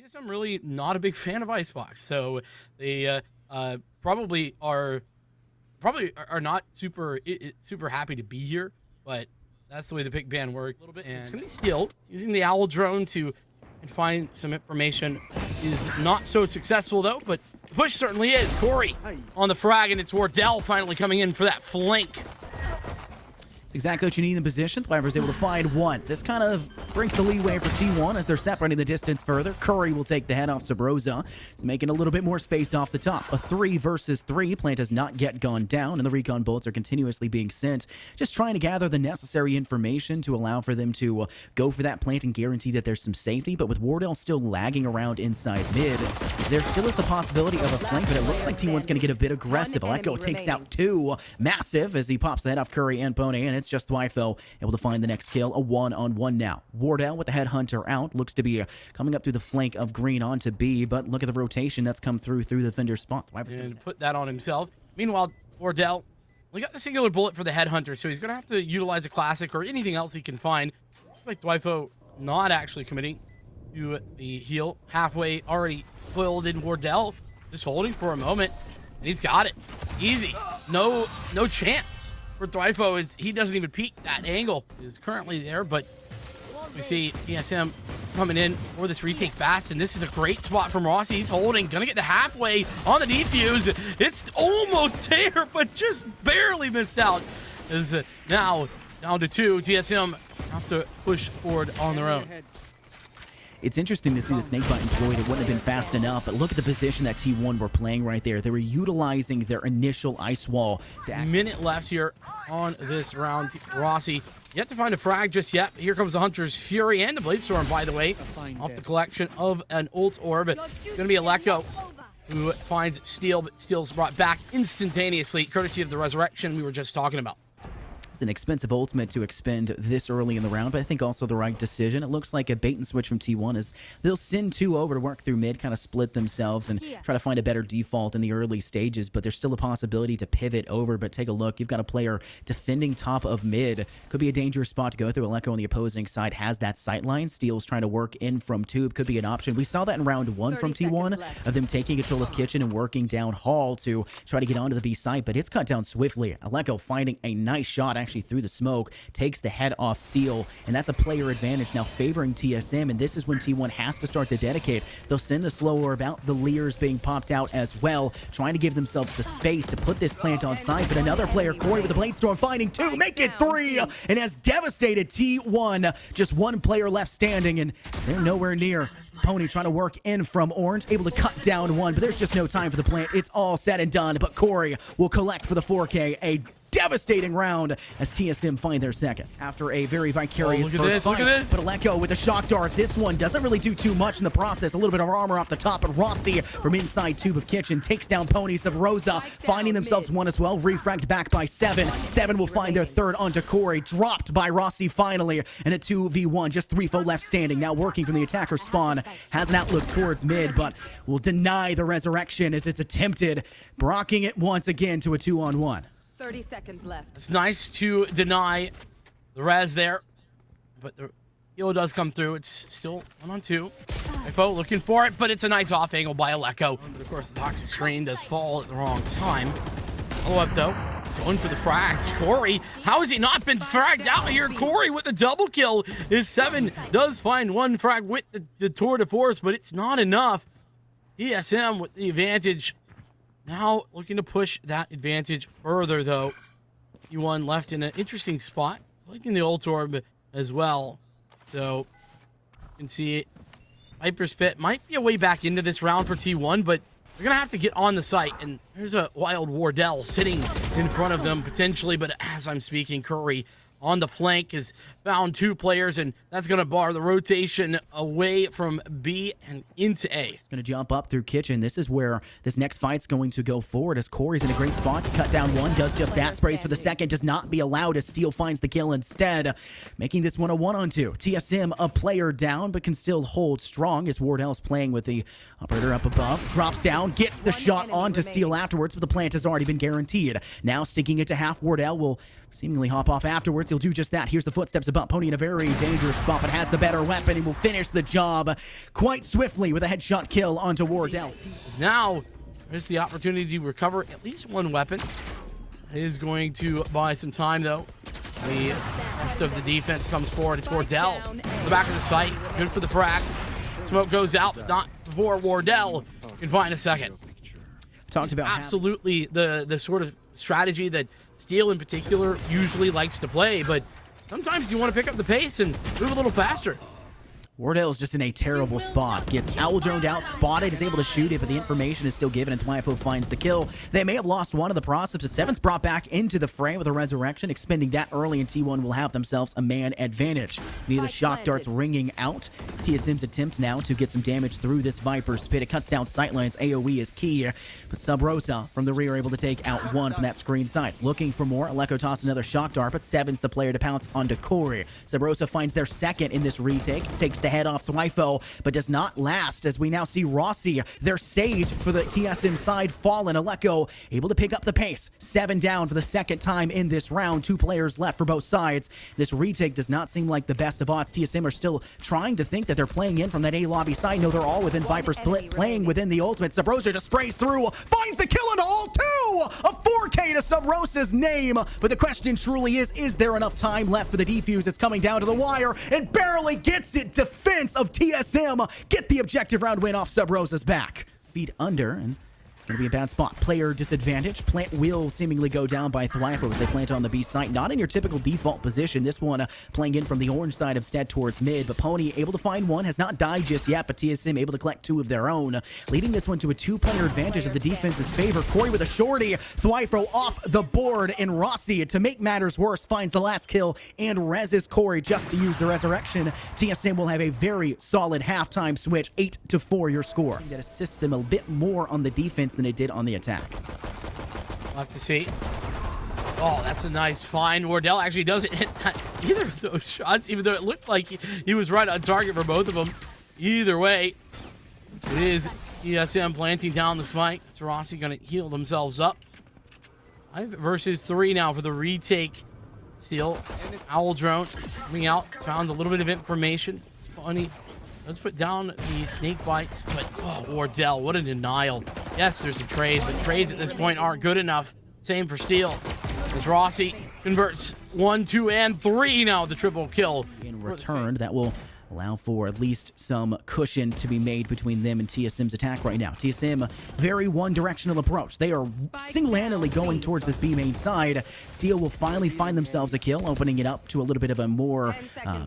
TSM really not a big fan of Icebox, so they probably are not super happy to be here, but that's the way the pick ban worked a little bit. And it's gonna be Steel using the owl drone to find some information. Is not so successful though, but the push certainly is. Corey on the frag, and it's WARDELL finally coming in for that flank. It's exactly what you need in position. thwifo is able to find one. This kind of brings the leeway for T1 as they're separating the distance further. Curry will take the head off Subroza. He's making a little bit more space off the top. A 3 versus 3. Plant has not yet gone down, and the recon bolts are continuously being sent. Just trying to gather the necessary information to allow for them to go for that plant and guarantee that there's some safety. But with WARDELL still lagging around inside mid, there still is the possibility of a flank, but it looks like T1's going to get a bit aggressive. Aleko takes out 2. Massive as he pops the head off Curry and pwny, and it's just thwifo able to find the next kill. A 1-on-1 now. WARDELL with the headhunter out. Looks to be coming up through the flank of green onto B, but look at the rotation that's come through the defender spot. And put that on himself. Meanwhile, WARDELL, we got the singular bullet for the headhunter, so he's going to have to utilize a classic or anything else he can find. Looks like thwifo not actually committing to the heal. Halfway already filled in. WARDELL just holding for a moment, and he's got it. Easy. No chance for thwifo, is he doesn't even peek. That angle is currently there, but we see TSM coming in for this retake fast, and this is a great spot from Rossy. He's holding, gonna get to halfway on the defuse. It's almost there, but just barely missed out. Is now down to 2. TSM have to push forward on their own. It's interesting to see the snake bite employed. It wouldn't have been fast enough, but look at the position that T1 were playing right there. They were utilizing their initial ice wall to minute left here on this round. Rossy yet to find a frag just yet. Here comes the Hunter's Fury and the Bladestorm, by the way, off the collection of an ult orb. It's going to be Aleko who finds Steel, but Steel's brought back instantaneously, courtesy of the resurrection we were just talking about. It's an expensive ultimate to expend this early in the round, but I think also the right decision. It looks like a bait and switch from T1 is they'll send 2 over to work through mid, kind of split themselves and try to find a better default in the early stages, but there's still a possibility to pivot over. But take a look. You've got a player defending top of mid. Could be a dangerous spot to go through. Aleko on the opposing side has that sight line. Steel's trying to work in from tube. Could be an option. We saw that in round 1 from T1 of them taking control of kitchen and working down hall to try to get onto the B site, but it's cut down swiftly. Aleko finding a nice shot actually through the smoke, takes the head off Steel, and that's a player advantage now favoring TSM, and this is when T1 has to start to dedicate. They'll send the slow orb out, the Leers being popped out as well, trying to give themselves the space to put this plant on site, but another player, Corey with the Bladestorm, finding 2, make it 3, and has devastated T1. Just 1 player left standing, and they're nowhere near. It's pwny trying to work in from orange, able to cut down 1, but there's just no time for the plant. It's all said and done, but Corey will collect for the 4K. A devastating round as TSM find their second after a very vicarious first fight. Look at this. But Aleko with a shock dart. This one doesn't really do too much in the process. A little bit of armor off the top, but Rossy from inside tube of kitchen takes down pwny. Subroza finding themselves 1 as well. Refragged back by 7. 7 will find their 3rd onto Corey. Dropped by Rossy finally. And a 2v1. Just thwifo left standing. Now working from the attacker spawn. Has an outlook towards mid, but will deny the resurrection as it's attempted. Brocking it once again to a 2-on-1. 30 seconds left. It's nice to deny the res there, but the heal does come through. It's still 1-on-2. thwifo looking for it, but it's a nice off angle by Aleko. But of course, the toxic screen does fall at the wrong time. Follow up though. He's going for the frags. Corey, how has he not been fragged out here? Corey with the double kill. His 7 does find 1 frag with the tour de force, but it's not enough. TSM with the advantage. Now looking to push that advantage further, though. T1 left in an interesting spot, liking the ult orb as well. So you can see it. Viper's Pit might be a way back into this round for T1, but they're going to have to get on the site. And there's a wild WARDELL sitting in front of them potentially, but as I'm speaking, Curry on the flank has found 2 players, and that's going to bar the rotation away from B and into A. It's going to jump up through kitchen. This is where this next fight's going to go forward as Corey's in a great spot to cut down 1. Does just that. Sprays for the 2nd. Does not be allowed as Steel finds the kill instead, making this one a 1-on-2. TSM a player down, but can still hold strong as WARDELL's playing with the operator up above. Drops down, gets the shot onto Steel afterwards, but the plant has already been guaranteed. Now sticking it to half. WARDELL will seemingly hop off afterwards. He'll do just that. Here's the footsteps of pwny in a very dangerous spot, but has the better weapon. He will finish the job quite swiftly with a headshot kill onto WARDELL. Now, there's the opportunity to recover at least one weapon. It is going to buy some time, though. The rest of the defense comes forward. It's WARDELL in the back of the site. Good for the frag. Smoke goes out, but not before WARDELL can find a second. Talked about absolutely the sort of strategy that Steel in particular usually likes to play, but sometimes you want to pick up the pace and move a little faster. WARDELL is just in a terrible spot. Gets owl-droned out, spotted, is able to shoot it, but the information is still given, and thwifo finds the kill. They may have lost one of the process. Seven's brought back into the fray with a resurrection. Expending that early, and T1 will have themselves a man advantage. Neither shock darts ringing out. TSM's attempt now to get some damage through this Viper's pit. It cuts down sightlines. AoE is key, but Subroza from the rear able to take out one from that screen sights. Looking for more. Aleko tossed another shock dart, but Seven's the player to pounce onto Corey. Subroza finds their second in this retake. Takes the head off thwifo, but does not last, as we now see Rossy, their sage for the TSM side, fallen. Aleko able to pick up the pace. 7 down for the second time in this round. 2 players left for both sides. This retake does not seem like the best of odds. TSM are still trying to think that they're playing in from that A lobby side. No, they're all within Viper's split, playing within the ultimate. Subroza just sprays through, finds the kill into all 2! A 4K to Subroza's name, but the question truly is there enough time left for the defuse? It's coming down to the wire, and barely gets it. Defense of TSM get the objective round win off Subroza's back. Feet under, and it's going to be a bad spot. Player disadvantage. Plant will seemingly go down by thwifo as they plant on the B site. Not in your typical default position. This one playing in from the orange side instead towards mid, but pwny able to find one. Has not died just yet, but TSM able to collect 2 of their own, leading this one to a 2-player advantage of the defense's favor. Corey with a shorty. thwifo off the board, and Rossy, to make matters worse, finds the last kill and reses Corey just to use the resurrection. TSM will have a very solid halftime switch. 8-4 your score. That assists them a bit more on the defense than it did on the attack. We'll have to see. Oh, that's a nice find. WARDELL actually doesn't hit either of those shots, even though it looked like he was right on target for both of them. Either way, it is TSM planting down the spike. It's Rossy going to heal themselves up. 5 versus 3 now for the retake. Steel, owl drone coming out. Found a little bit of information. It's funny. Let's put down the snake bites, but WARDELL, what a denial. Yes, there's a trade, but trades at this point aren't good enough. Same for Steel, as Rossy converts 1, 2, and 3 now, the triple kill. In return, that will allow for at least some cushion to be made between them and TSM's attack right now. TSM, very one-directional approach. They are single-handedly going towards this B main side. Steel will finally find themselves a kill, opening it up to a little bit of a more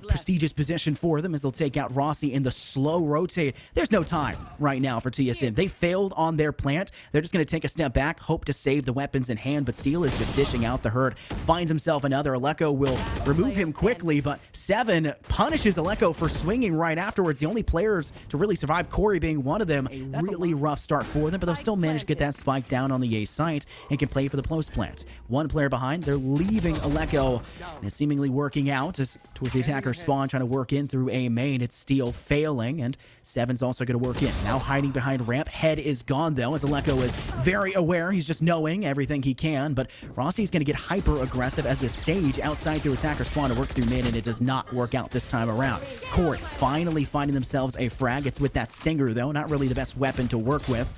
prestigious position for them as they'll take out Rossy in the slow rotate. There's no time right now for TSM. They failed on their plant. They're just going to take a step back, hope to save the weapons in hand, but Steel is just dishing out the hurt. Finds himself another. Aleko will remove him quickly, but Seven punishes Aleko for swinging right afterwards. The only players to really survive, Corey being one of them. A really rough start for them, but they'll still manage to get that spike down on the A site and can play for the close plant. One player behind. They're leaving Aleko, and it's seemingly working out as towards the attacker spawn, trying to work in through A main. It's Steel failing, and Seven's also going to work in. Now hiding behind ramp. Head is gone, though, as Aleko is very aware. He's just knowing everything he can, but Rossy's going to get hyper-aggressive as a Sage outside through attacker spawn to work through mid, and it does not work out this time around. Corey finally finding themselves a frag. It's with that Stinger, though. Not really the best weapon to work with.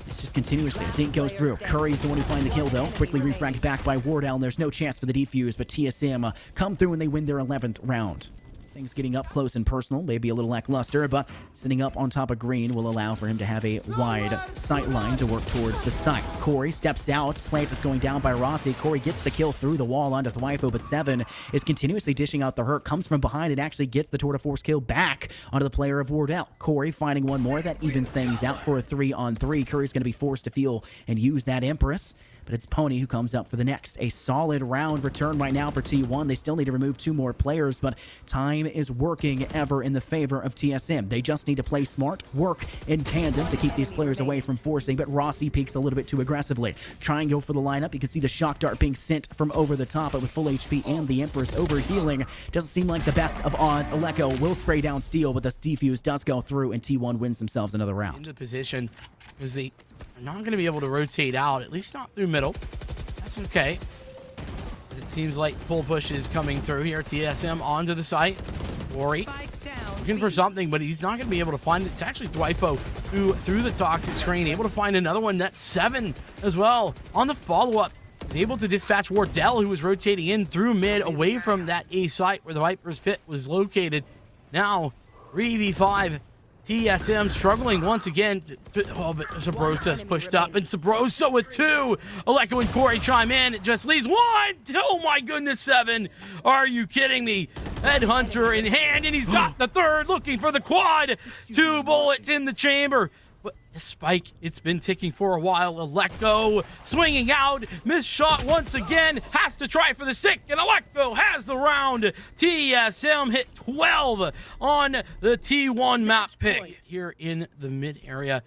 It's just continuously. The dink goes through. Curry's the one who finds the kill, though. Quickly refragged back by WARDELL, and there's no chance for the defuse, but TSM come through and they win their 11th round. Things getting up close and personal, maybe a little lackluster, but sitting up on top of green will allow for him to have a wide sight line to work towards the site. Corey steps out. Plant is going down by Rossy. Corey gets the kill through the wall onto thwifo, but Seven is continuously dishing out the hurt. Comes from behind and actually gets the tour de force kill back onto the player of WARDELL. Corey finding one more. That evens things out for a 3-on-3. Curry's going to be forced to feel and use that Empress, but it's pwny who comes up for the next. A solid round return right now for T1. They still need to remove 2 more players, but time is working ever in the favor of TSM. They just need to play smart, work in tandem to keep these players away from forcing, but Rossy peeks a little bit too aggressively. Try and go for the lineup. You can see the shock dart being sent from over the top, but with full HP and the Empress overhealing, doesn't seem like the best of odds. Aleko will spray down Steel, but this defuse does go through, and T1 wins themselves another round. Into position, because they are not going to be able to rotate out, at least not through middle. That's okay. as it seems like full push is coming through here. TSM onto the site. Worry looking for something, but he's not going to be able to find it. It's actually thwifo who, through the toxic screen, able to find another one. That's 7 as well. On the follow-up, he's able to dispatch WARDELL, who was rotating in through mid, away from that A site where the Viper's pit was located. Now, 3v5. TSM struggling once again. Oh, but Subroza's pushed up, and Subroza with 2. Aleko and Corey chime in. It just leaves 1. Oh my goodness, 7. Are you kidding me? Headhunter in hand, and he's got the 3rd, looking for the quad. 2 bullets in the chamber. But the spike, it's been ticking for a while. Aleko swinging out, missed shot once again, has to try for the stick, and Aleko has the round. TSM hit 12 on the T1 map pick here in the mid area.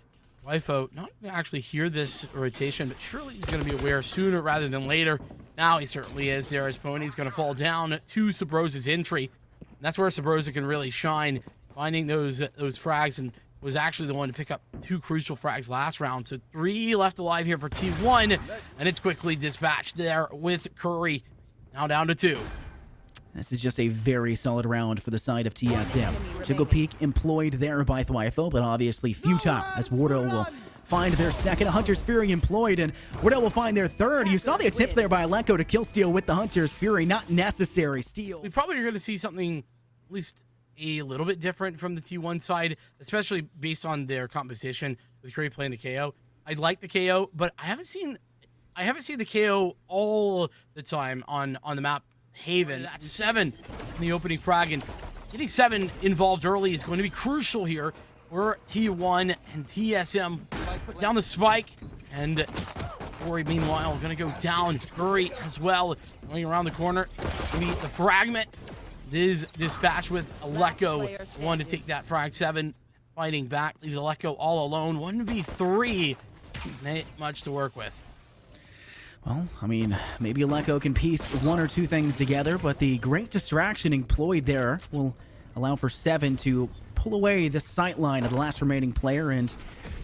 thwifo not going to actually hear this rotation, but surely he's going to be aware sooner rather than later. Now he certainly is there, as pwny's going to fall down to Subroza's entry. And that's where Subroza can really shine, finding those frags, and was actually the one to pick up 2 crucial frags last round. So 3 left alive here for T1, and it's quickly dispatched there with Curry. Now down to 2. This is just a very solid round for the side of TSM. Jiggle Peak employed there by thwifo, but obviously futile, as WARDELL will find their 2nd. Hunter's Fury employed, and WARDELL will find their 3rd. You saw the attempt there by Aleko to kill steal with the Hunter's Fury. Not necessary. Steal. We probably are going to see something at least a little bit different from the T1 side, especially based on their composition with Curry playing the KO. I'd like the KO, but I haven't seen the KO all the time on the map. Haven, that's 7 in the opening frag, and getting 7 involved early is going to be crucial here for T1 and TSM. Put down the spike, and Corey meanwhile going to go down. Curry as well, going around the corner. Maybe the fragment. It is dispatched with Aleko, one to take that frag. 7 fighting back, leaves Aleko all alone. 1v3, not much to work with. Well, I mean, maybe Aleko can piece 1 or 2 things together, but the great distraction employed there will allow for 7 to pull away the sight line of the last remaining player, and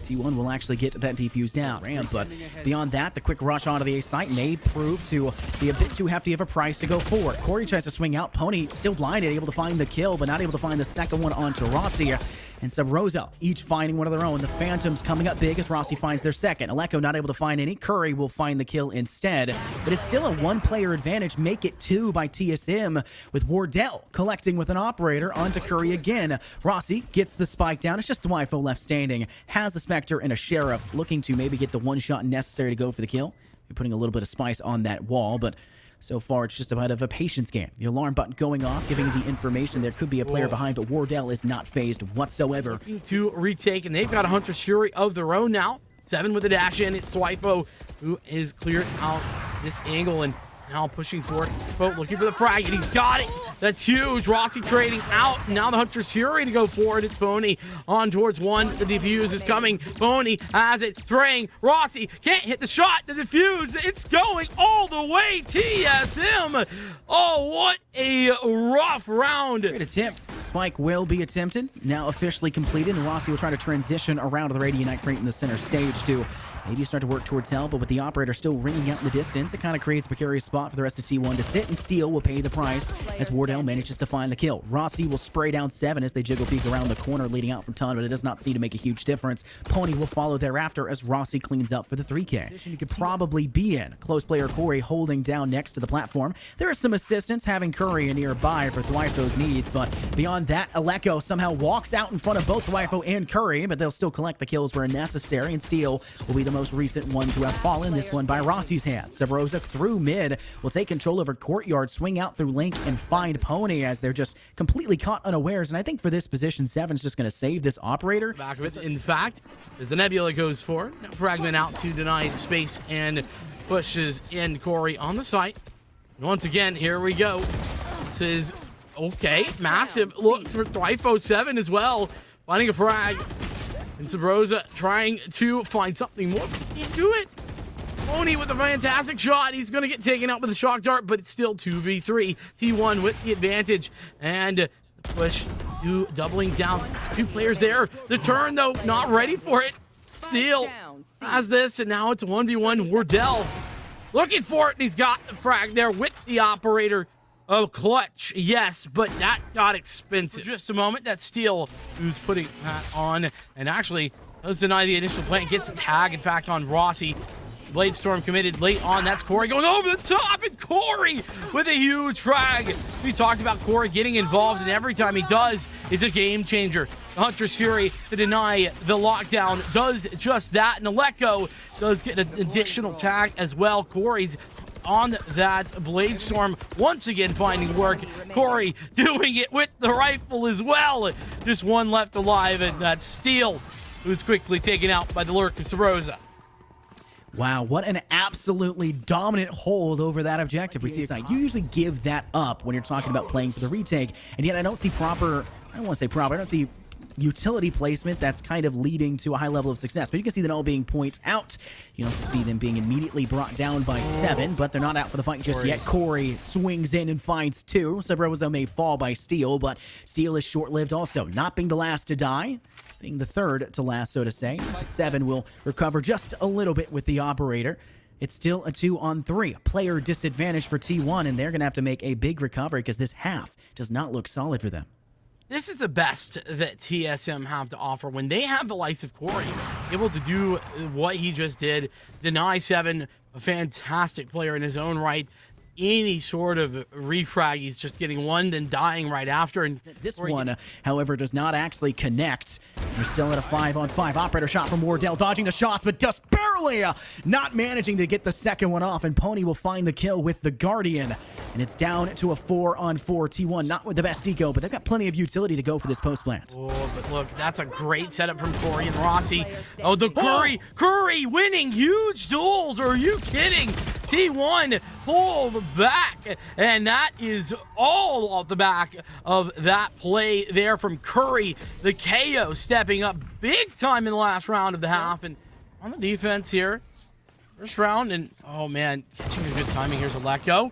T1 will actually get that defused down. But beyond that, the quick rush onto the A site may prove to be a bit too hefty of a price to go forward. Corey tries to swing out. pwny still blinded, able to find the kill, but not able to find the 2nd one onto Rossy. And Subroza, each finding one of their own. The Phantoms coming up big as Rossy finds their 2nd. Aleko not able to find any. Curry will find the kill instead. But it's still a 1-player advantage. Make it 2 by TSM, with WARDELL collecting with an operator onto Curry again. Rossy gets the spike down. It's just thwifo left standing. Has the Spectre and a Sheriff, looking to maybe get the 1 shot necessary to go for the kill. You're putting a little bit of spice on that wall, but so far, it's just a bit of a patience game. The alarm button going off, giving the information there could be a player behind, but WARDELL is not phased whatsoever. To retake, and they've got a Hunter's Fury of their own now. 7 with a dash in. It's thwifo who is cleared out this angle, and now pushing forward. Looking for the frag, and he's got it. That's huge. Rossy trading out. Now the Hunter's Fury to go forward. It's pwny on towards 1. The defuse is coming. pwny has it. Spraying. Rossy can't hit the shot. The defuse. It's going all the way. TSM. Oh, what a rough round. Great attempt. Spike will be attempted. Now officially completed. And Rossy will try to transition around to the Radiant crate in the center stage to maybe start to work towards hell, but with the operator still ringing out in the distance, it kind of creates a precarious spot for the rest of T1 to sit and steal. Will pay the price as WARDELL manages to find the kill. Rossy will spray down 7 as they jiggle peek around the corner leading out from ton, but it does not seem to make a huge difference. pwny will follow thereafter as Rossy cleans up for the 3K. Position you could probably be in. Close player Corey holding down next to the platform. There is some assistance having Curry nearby for thwifo's needs, but beyond that, Aleko somehow walks out in front of both thwifo and Curry, but they'll still collect the kills where necessary, and steal will be the most recent one to have fallen, this one by Rossy's hands. Subroza through mid will take control over courtyard, swing out through link, and find pwny as they're just completely caught unawares. And I think for this position, 7's just going to save this operator. Back of it, in fact, as the Nebula goes for fragment out to deny space and pushes in Corey on the site. And once again, here we go. This is okay. Massive looks for thwifo. 7 as well, finding a frag. And Subroza trying to find something more. Can't do it. pwny with a fantastic shot. He's going to get taken out with a shock dart, but it's still 2v3. T1 with the advantage. And the push to doubling down. 2 players there. The turn, though, not ready for it. Seal has this, and now it's 1v1 WARDELL. looking for it, and he's got the frag there with the operator. Oh, clutch, yes, but that got expensive. For just a moment, that Steel, who's putting that on, and actually does deny the initial plant, gets the tag, in fact, on Rossy. Blade Storm committed late on. That's Corey going over the top, and Corey with a huge frag. We talked about Corey getting involved, and every time he does, it's a game changer. The Hunter's Fury to deny the lockdown does just that, and Aleko does get an additional tag as well. Corey's on that Blade Storm, once again finding work. Corey doing it with the rifle as well. Just one left alive, and that's Steel, who's quickly taken out by the lurk of Subroza. Wow, what an absolutely dominant hold over that objective. We see you usually give that up when you're talking about playing for the retake, and yet I don't see proper, I don't want to say proper, I don't see utility placement that's kind of leading to a high level of success. But you can see them all being points out. You can also see them being immediately brought down by 7, but they're not out for the fight just yet. Corey swings in and finds 2. Subroza may fall by Steel, but Steel is short-lived also, not being the last to die, being the third to last, so to say. 7 will recover just a little bit with the operator. It's still a 2-on-3, a player disadvantage for T1, and they're going to have to make a big recovery because this half does not look solid for them. This is the best that TSM have to offer when they have the likes of Corey able to do what he just did, deny 7, a fantastic player in his own right. Any sort of refrag, he's just getting one, then dying right after. And this one, however, does not actually connect. We're still at a 5-on-5. Operator shot from Wardell, dodging the shots, but just barely not managing to get the second one off. And pwny will find the kill with the Guardian. And it's down to a 4-on-4. T1, not with the best eco, but they've got plenty of utility to go for this post plant. Oh, but look, that's a great setup from Corey and Rossy. Oh, the Curry winning huge duels. Are you kidding? T1 pulled back, and that is all off the back of that play there from Curry. The KO stepping up big time in the last round of the half, and on the defense here, first round, and oh man, catching a good timing. Here's Aleko.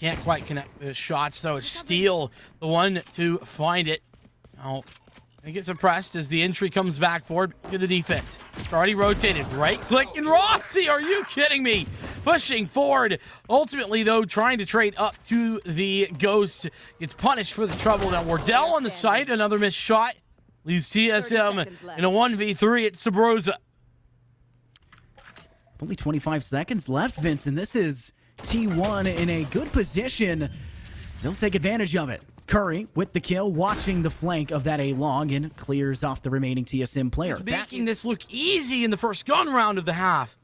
Can't quite connect the shots though. It's Steel, the one to find it. Oh, and get suppressed as the entry comes back forward to the defense. It's already rotated. Right click, and Rossy, are you kidding me? Pushing forward. Ultimately, though, trying to trade up to the Ghost. Gets punished for the trouble. Now, Wardell on the site. Another missed shot. Leaves TSM in a 1v3 at Subroza. Only 25 seconds left, Vincent. This is T1 in a good position. They'll take advantage of it. Curry with the kill, watching the flank of that A-long, and clears off the remaining TSM player. He's making this look easy in the first gun round of the half.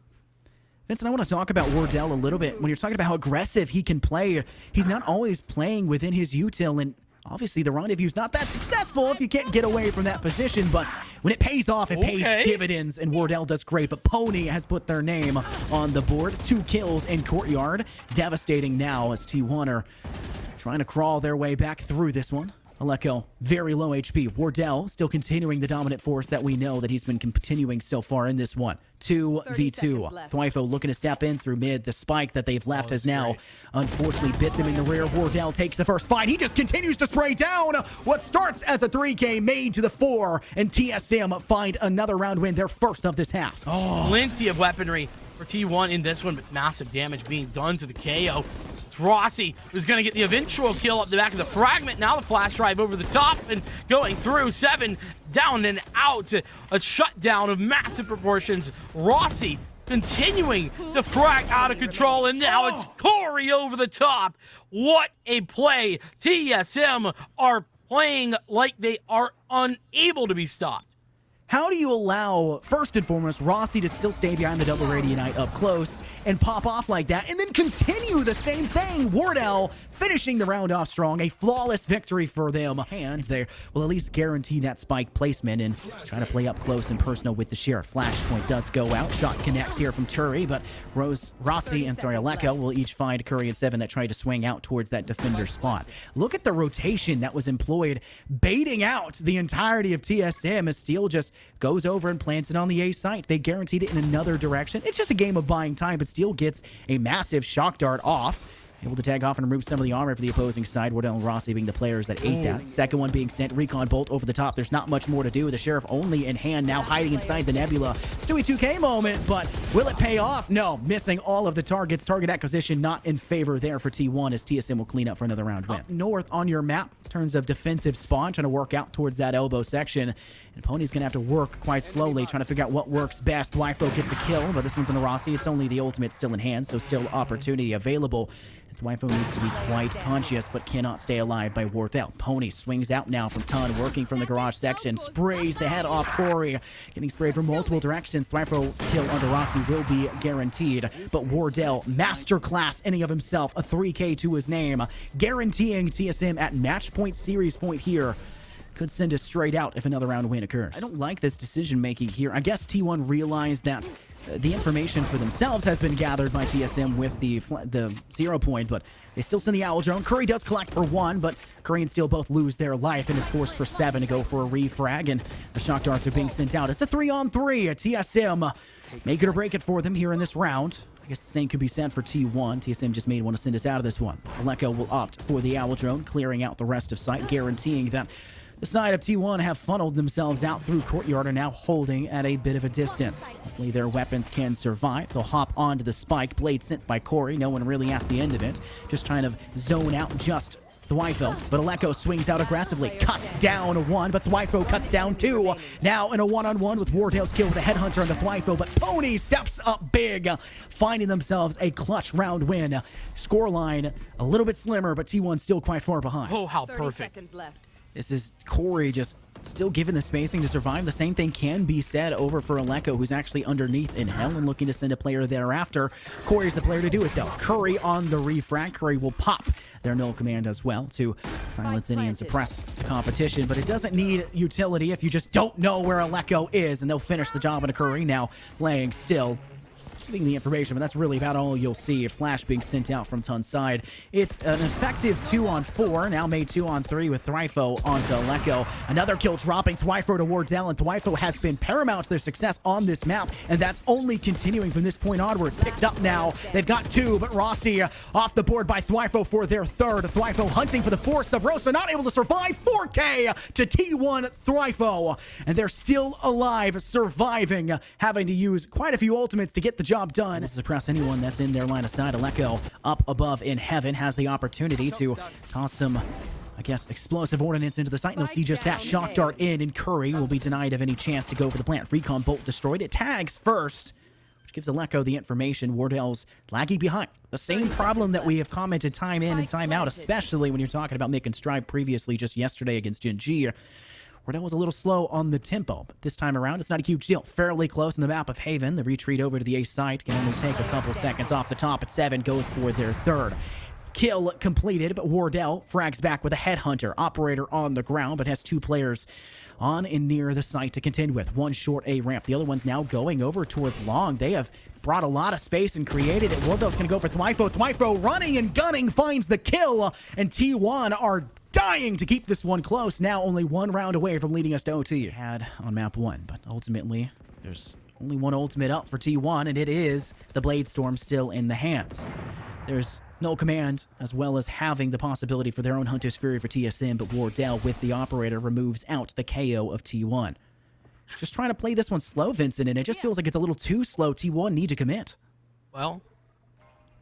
Vincent, I want to talk about Wardell a little bit. When you're talking about how aggressive he can play, he's not always playing within his util, and obviously the rendezvous's not that successful if you can't get away from that position, but when it pays off, it pays dividends, and Wardell does great. But pwny has put their name on the board. 2 kills in Courtyard. Devastating now as T1 are trying to crawl their way back through this one. Aleko, very low HP. Wardell still continuing the dominant force that we know that he's been continuing so far in this one. 2v2. thwifo looking to step in through mid. The spike that they've left has now unfortunately bit them in the rear. Wardell takes the first fight. He just continues to spray down what starts as a 3K made to the 4, and TSM find another round win, their first of this half. Oh, plenty of weaponry for T1 in this one, but massive damage being done to the KO. Rossy, who's going to get the eventual kill up the back of the fragment. Now the flash drive over the top and going through. 7 down and out. A shutdown of massive proportions. Rossy continuing to frag out of control, and now it's Corey over the top. What a play. TSM are playing like they are unable to be stopped. How do you allow, first and foremost, Rossy to still stay behind the double radionite up close and pop off like that, and then continue the same thing? Wardell finishing the round off strong, a flawless victory for them. And they will at least guarantee that spike placement and try to play up close and personal with the sheriff. Flashpoint does go out. Shot connects here from Turi, but Rossy and Aleko will each find Curry and 7 that try to swing out towards that defender spot. Look at the rotation that was employed, baiting out the entirety of TSM as Steel just goes over and plants it on the A site. They guaranteed it in another direction. It's just a game of buying time, but Steel gets a massive shock dart off. able to tag off and remove some of the armor for the opposing side. WARDELL and Rossy being the players that ate that. Second one being sent. Recon bolt over the top. There's not much more to do. The Sheriff only in hand, now hiding inside the Nebula. Stewie 2K moment, but will it pay off? No, missing all of the targets. Target acquisition not in favor there for T1 as TSM will clean up for another round win. Up north on your map, in terms of defensive spawn, trying to work out towards that elbow section. And pwny's going to have to work quite slowly, trying to figure out what works best. thwifo gets a kill, but this one's on the Rossy. It's only the ultimate still in hand, so still opportunity available. And thwifo needs to be quite conscious, but cannot stay alive by WARDELL. pwny swings out now from Ton, working from the garage section. Sprays the head off Corey. Getting sprayed from multiple directions. thwifo's kill under Rossy will be guaranteed. But WARDELL, masterclass inning of himself. A 3K to his name. Guaranteeing TSM at match point, series point here. Could send us straight out if another round win occurs. I don't like this decision making here. I guess T1 realized that the information for themselves has been gathered by TSM with the 0 point, but they still send the Owl Drone. Curry does collect for 1, but Curry and Steel both lose their life, and it's forced for 7 to go for a refrag, and the shock darts are being sent out. It's a 3-on-3. TSM make it or break it for them here in this round. I guess the same could be said for T1. TSM just may want to send us out of this one. Aleko will opt for the Owl Drone, clearing out the rest of site, guaranteeing that the side of T1 have funneled themselves out through courtyard and now holding at a bit of a distance. Hopefully their weapons can survive. They'll hop onto the spike. Blade sent by Corey. No one really at the end of it. Just trying to zone out just thwifo. But Aleko swings out aggressively. Cuts down 1, but thwifo cuts down 2. Now in a one-on-one with WARDELL's kill with a headhunter on the thwifo, but pwny steps up big, finding themselves a clutch round win. Scoreline a little bit slimmer, but T1 still quite far behind. Oh, how perfect. 30 seconds left. This is Corey just still given the spacing to survive. The same thing can be said over for Aleko, who's actually underneath in hell and looking to send a player thereafter. Corey's the player to do it, though. Curry on the refrag. Curry will pop their null command as well to silence any and suppress the competition, but it doesn't need utility if you just don't know where Aleko is, and they'll finish the job on a Curry. Now playing still. Getting the information, but that's really about all you'll see. A flash being sent out from Tun's side. It's an effective 2-on-4, now made 2-on-3 with thwifo onto Aleko. Another kill dropping thwifo to WARDELL, and thwifo has been paramount to their success on this map, and that's only continuing from this point onwards. Picked up now. They've got 2, but Rossy off the board by thwifo for their 3rd. thwifo hunting for the 4th. Subroza not able to survive. 4K to T1 thwifo, and they're still alive, surviving, having to use quite a few ultimates to get the job done. To suppress anyone that's in their line of sight. Aleko up above in heaven has the opportunity to toss some, I guess, explosive ordnance into the site, and they'll see just that. Shock dart in, and Curry will be denied of any chance to go for the plant. Recon bolt destroyed. It tags first, which gives Aleko the information. WARDELL's lagging behind. The same problem that we have commented time in and time out, especially when you're talking about making stride previously just yesterday against Gen G. WARDELL was a little slow on the tempo, but this time around, it's not a huge deal. Fairly close in the map of Haven. The retreat over to the A site can only take a couple seconds off the top at 7, goes for their 3rd. Kill completed, but WARDELL frags back with a headhunter. Operator on the ground, but has 2 players on and near the site to contend with. One short A ramp. The other one's now going over towards long. They have brought a lot of space and created it. WARDELL's going to go for thwifo. thwifo running and gunning finds the kill, and T1 are dying to keep this one close. Now only 1 round away from leading us to OT. Had on map 1, but ultimately there's only one ultimate up for T1, and it is the Blade Storm still in the hands. There's no command, as well as having the possibility for their own Hunter's Fury for TSM, but WARDELL with the operator removes out the KO of T1. Just trying to play this one slow, Vincent, and it just feels like it's a little too slow. T1 need to commit. Well,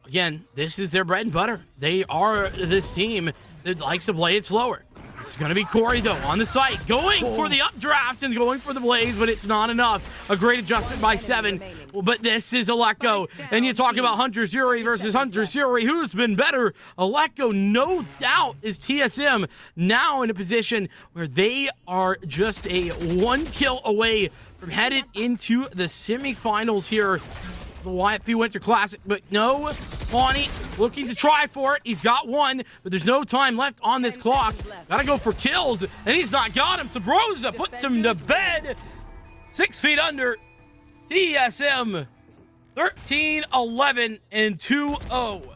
again, this is their bread and butter. They are this team that likes to play it slower. It's going to be Corey, though, on the site, going for the updraft and going for the blaze, but it's not enough. A great adjustment by 7. But this is Aleko. And you talk about Hunter's Fury versus Hunter's Fury. Who's been better? Aleko, no doubt, is TSM now in a position where they are just a 1 kill away from headed into the semifinals here. The YFP Winter Classic, but no, pwny looking to try for it. He's got 1, but there's no time left on this clock. Gotta go for kills, and he's not got him. Subroza puts him to bed. 6 feet under. TSM 13-11 and 2-0.